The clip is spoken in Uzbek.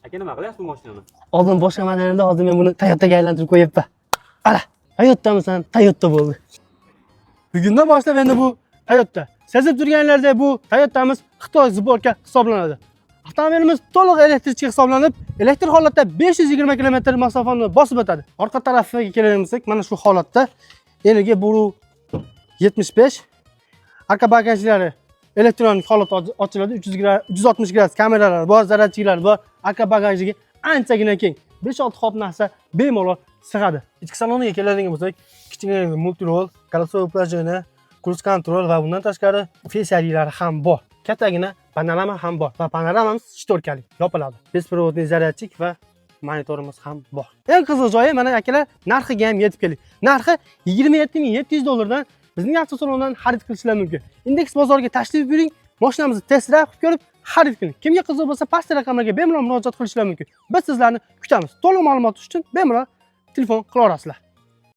Aka nima qilyapsiz bu mashinani? Oldin boshqa modelda, hozir men buni Toyotaga aylantirib qo'yibman. Ana, Toyotamisan, Toyota bo'ldi. Bugundan boshlab endi bu Toyota. Sezib turganlaringizdek, bu Toyotamiz Xitoy sborka hisoblanadi. Avtomobilimiz to'liq elektrikchi hisoblanib, elektr holatda 520 km masofani bosib o'tadi. Orqa tarafiga keladigan mana shu holatda eniga bu 75, arka bagajlari elektronik holatda ochiladi. 360 gradus kameralar bor, zaryadchilar bor. Arka bagajiga anchagina keng. 5-6 hop narsa bemalol sig'adi. Ichki saloniga keladigan bo'lsak, kichkina multirol, kolesо upravления, cruise control va bundan tashqari fesariyalari ham bor. Kattagina panorama ham bor va panoramamiz shtorkali yopiladi. Besprovodniy zaryadchik va monitorimiz ham bor. Eng qiziq joyi mana akalar, narxiga ham yetib keling. Narxi 27 700 dollardan bizning avtosalondan xarid qilishingiz mumkin. Indeks bozoriga tashrif buyuring, mashinamizni test drive qilib ko'rib xarid qiling. Kimga qiziq bo'lsa, pastki raqamlarga bemalol murojaat qilishingiz mumkin. Biz sizlarni kutamiz. To'liq ma'lumot uchun bemalol telefon qila olasizlar.